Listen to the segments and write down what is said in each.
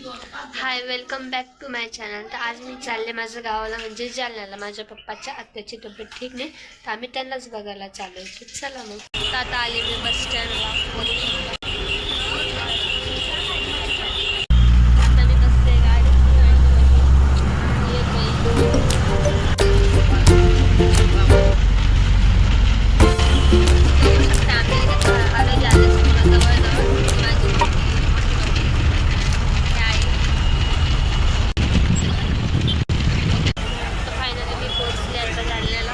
High, welcome back to my channel. तर आज मी चालले माझ्या गावाला, म्हणजे जालन्याला। माझ्या पप्पाच्या आत्याची तब्येत ठीक नाही, तर आम्ही त्यांनाच बघायला चाललो। चला मग। आता आली मी बस स्टँडला। आता मी बसते गाडी। बघू शकता आम्ही आलो जालन्याच्या जवळ माझी फायनली मी पोहोचले आता जालन्याला।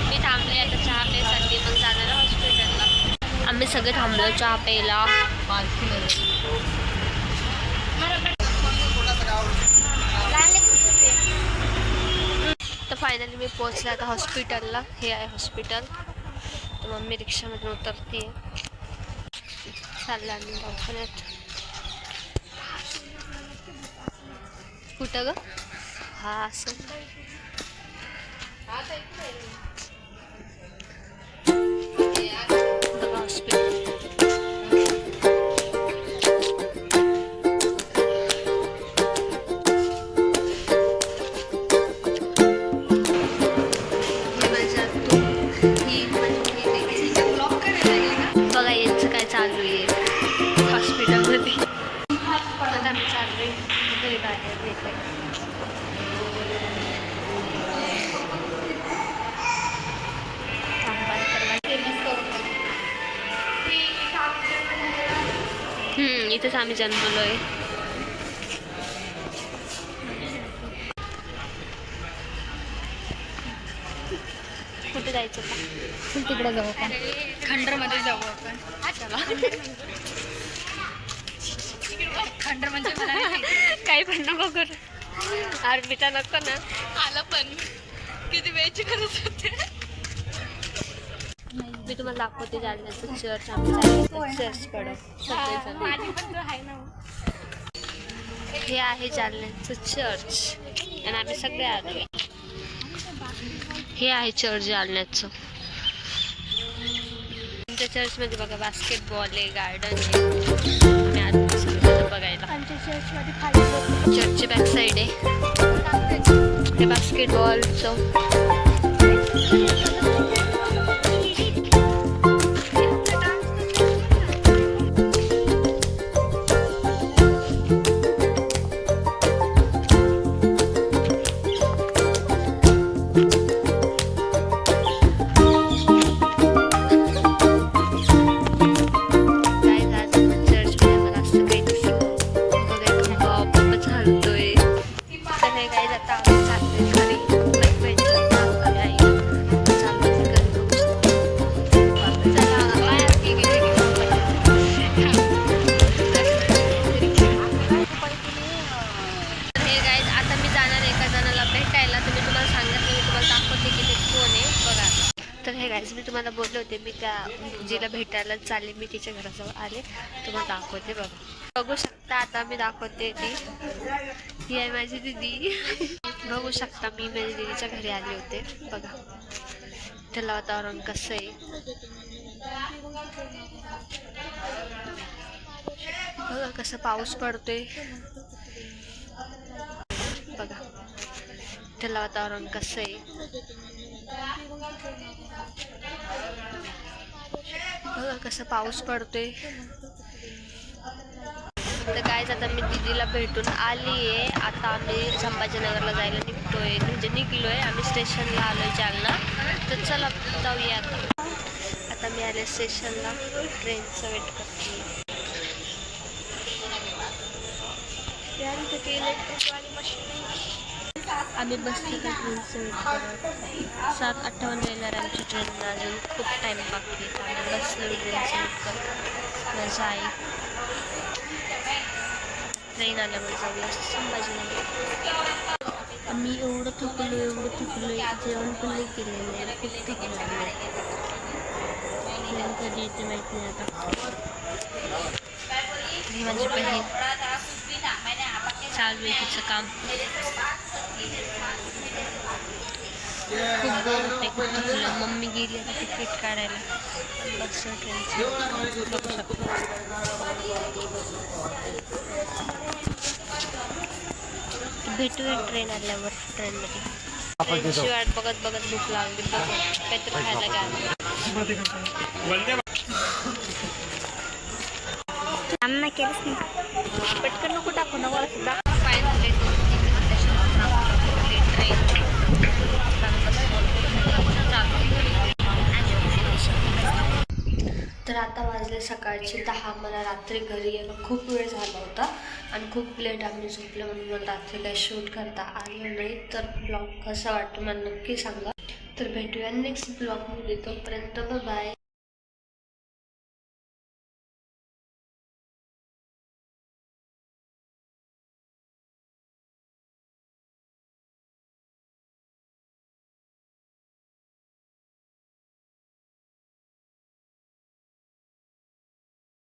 मी थांबले आता चहा प्यायसाठी, मग जाणार हॉस्पिटलला। आम्ही सगळे थांबलो चहा प्यायला। तर फायनली मी पोहोचले आता हॉस्पिटलला। हे आहे हॉस्पिटल। तर मम्मी रिक्षामधून उतरते, चालला आम्ही दवाखान्यात। कुठं ग? हा असं बघा हॉस्पिटल। बघा यांचं काय चालू आहे हॉस्पिटलमध्ये। आता आम्ही चाललोय घरी बाहेर येते। इथेच आम्ही जन्मलोय। कुठे जायचं का? तिकडे जाऊ आपण, खंडरमध्ये जाऊ आपण। खंडर म्हणजे काही पण नको करू, आर्मीचा नको ना। आलं पण किती वेळची गरज होते। मी तुम्हाला दाखवते जालन्याचं चर्च। आम्ही चर्चकडे हे आहे जालन्याचं चर्च, आणि आम्ही सगळे आलो। हे आहे चर्च जालन्याचं। आमच्या चर्चमध्ये बघा बास्केटबॉल आहे, गार्डन आहे। आम्ही सगळं बघायला। चर्चची बॅक साईड आहे हे बास्केटबॉलचं। तर हे गाईज मी तुम्हाला बोलले होते, मी त्या जिला भेटायला चालले, मी तिच्या घराजवळ आले, तुम्हाला दाखवते। बघू शकता आता मी दाखवते ती ही आहे माझी दीदी। बघू शकता मी माझ्या दीदीच्या घरी आले होते। बघा त्याला वातावरण कसं आहे, बघा कसं पाऊस पडतोय। बघा त्याला वातावरण कसं आहे, बघा कसं पाऊस पडतोय। तर गाईज आता मी दीदीला भेटून आली आहे। आता आम्ही संभाजीनगरला जायला निघतोय, म्हणजे निघलोय आम्ही। स्टेशनला आलोय जालना। तर चला जाऊया आता मी आले स्टेशनला, ट्रेनचं वेट करते। आम्ही बसते का ट्रेनचं वेट करत। 7:58 येणार आमची ट्रेन, अजून खूप टाईम बाकी आहे। आम्ही बसलो ट्रेनचं वेट करत। माझी आई ट्रेन आल्यामुळे जाऊया संभाजीनगर। आम्ही एवढं थकलोय जेवण पण नाही केलेलं आहे, खूप थकलो आहे। कधी येते माहीत नाही आता। माझी बहीण चालू आहे तिचं काम। खूप बोर होते, खूप थकलं। मम्मी गेली आता तिकीट काढायला बस ट्रेनचं। भेटूया ट्रेन आल्यावर ट्रेनमध्ये. ट्रेनची वाट बघत बघत भूक लागली, बघू काहीतरी खायला घ्या. आम्ही केलंच नाही. पटकन नको टाकू ना मला सुद्धा. पाय झाले 2-3 ट्रेन. तर आता वाजले सकाळचे 10. मला रात्री घरी यायला खूप वेळ झाला होता आणि खूप लेट आम्ही झोपलं, म्हणून मला रात्री काही शूट करता आलं नाही. तर ब्लॉग कसा वाटतो मला नक्की सांगा. तर भेटूया नेक्स्ट ब्लॉगमध्ये, तोपर्यंत बाय.